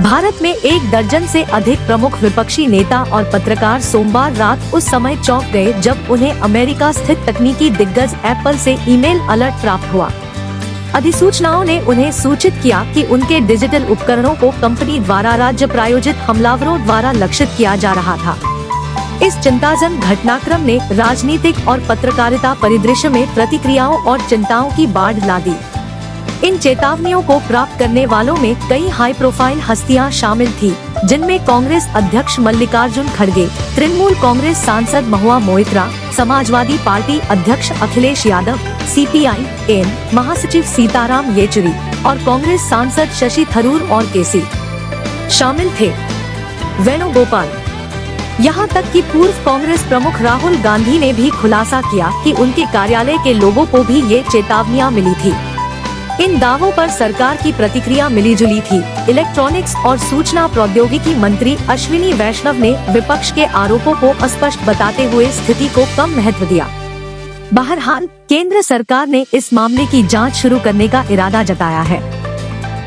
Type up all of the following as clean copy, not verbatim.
भारत में 1 दर्जन से अधिक प्रमुख विपक्षी नेता और पत्रकार सोमवार रात उस समय चौंक गए जब उन्हें अमेरिका स्थित तकनीकी दिग्गज एप्पल से ईमेल अलर्ट प्राप्त हुआ। अधिसूचनाओं ने उन्हें सूचित किया कि उनके डिजिटल उपकरणों को कंपनी द्वारा राज्य प्रायोजित हमलावरों द्वारा लक्षित किया जा रहा था। इस चिंताजनक घटनाक्रम ने राजनीतिक और पत्रकारिता परिदृश्य में प्रतिक्रियाओं और चिंताओं की बाढ़ ला दी। इन चेतावनियों को प्राप्त करने वालों में कई हाई प्रोफाइल हस्तियां शामिल थी, जिनमें कांग्रेस अध्यक्ष मल्लिकार्जुन खड़गे, तृणमूल कांग्रेस सांसद महुआ मोइत्रा, समाजवादी पार्टी अध्यक्ष अखिलेश यादव, CPI-M महासचिव सीताराम येचुरी और कांग्रेस सांसद शशि थरूर और केसी शामिल थे। वेणुगोपाल, यहाँ तक कि पूर्व कांग्रेस प्रमुख राहुल गांधी ने भी खुलासा किया कि उनके कार्यालय के लोगों को भी ये चेतावनियां मिली थी। इन दावों पर सरकार की प्रतिक्रिया मिलीजुली थी। इलेक्ट्रॉनिक्स और सूचना प्रौद्योगिकी मंत्री अश्विनी वैष्णव ने विपक्ष के आरोपों को अस्पष्ट बताते हुए स्थिति को कम महत्व दिया। बहरहाल, केंद्र सरकार ने इस मामले की जांच शुरू करने का इरादा जताया है।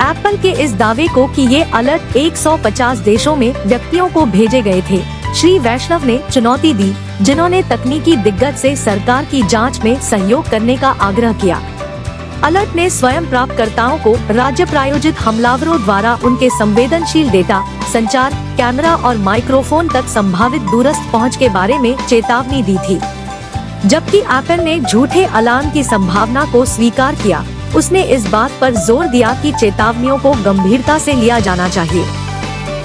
एप्पल के इस दावे को कि ये अलर्ट 150 देशों में व्यक्तियों को भेजे गए थे, श्री वैष्णव ने चुनौती दी, जिन्होंने तकनीकी दिग्गज से सरकार की जांच में सहयोग करने का आग्रह किया। अलर्ट ने स्वयं प्राप्तकर्ताओं को राज्य प्रायोजित हमलावरों द्वारा उनके संवेदनशील डेटा, संचार, कैमरा और माइक्रोफोन तक संभावित दूरस्थ पहुंच के बारे में चेतावनी दी थी। जबकि एप्पल ने झूठे अलार्म की संभावना को स्वीकार किया, उसने इस बात पर जोर दिया कि चेतावनियों को गंभीरता से लिया जाना चाहिए।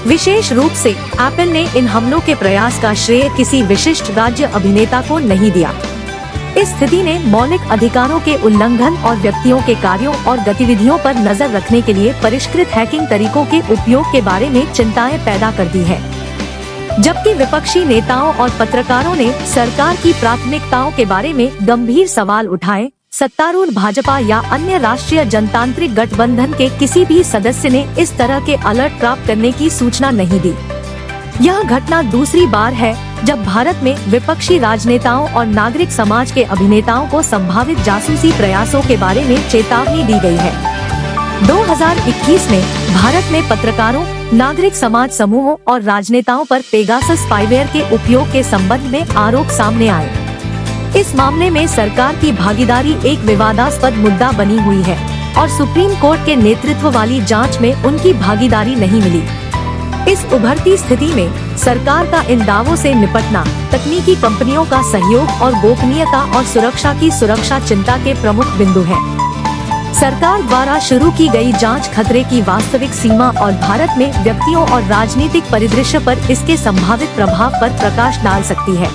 विशेष रूप से एप्पल ने इन हमलों के प्रयास का श्रेय किसी विशिष्ट राज्य अभिनेता को नहीं दिया। इस स्थिति ने मौलिक अधिकारों के उल्लंघन और व्यक्तियों के कार्यों और गतिविधियों पर नजर रखने के लिए परिष्कृत हैकिंग तरीकों के उपयोग के बारे में चिंताएं पैदा कर दी है। जबकि विपक्षी नेताओं और पत्रकारों ने सरकार की प्राथमिकताओं के बारे में गंभीर सवाल उठाए, सत्तारूढ़ भाजपा या अन्य राष्ट्रीय जनतांत्रिक गठबंधन के किसी भी सदस्य ने इस तरह के अलर्ट प्राप्त करने की सूचना नहीं दी। यह घटना दूसरी बार है जब भारत में विपक्षी राजनेताओं और नागरिक समाज के अभिनेताओं को संभावित जासूसी प्रयासों के बारे में चेतावनी दी गई है। 2021 में भारत में पत्रकारों, नागरिक समाज समूहों और राजनेताओं पर पेगासस स्पाईवेयर के उपयोग के संबंध में आरोप सामने आए। इस मामले में सरकार की भागीदारी एक विवादास्पद मुद्दा बनी हुई है और सुप्रीम कोर्ट के नेतृत्व वाली जांच में उनकी भागीदारी नहीं मिली। इस उभरती स्थिति में सरकार का इन दावों से निपटना, तकनीकी कंपनियों का सहयोग और गोपनीयता और सुरक्षा की सुरक्षा चिंता के प्रमुख बिंदु हैं। सरकार द्वारा शुरू की गई जांच खतरे की वास्तविक सीमा और भारत में व्यक्तियों और राजनीतिक परिदृश्य पर इसके संभावित प्रभाव पर प्रकाश डाल सकती है।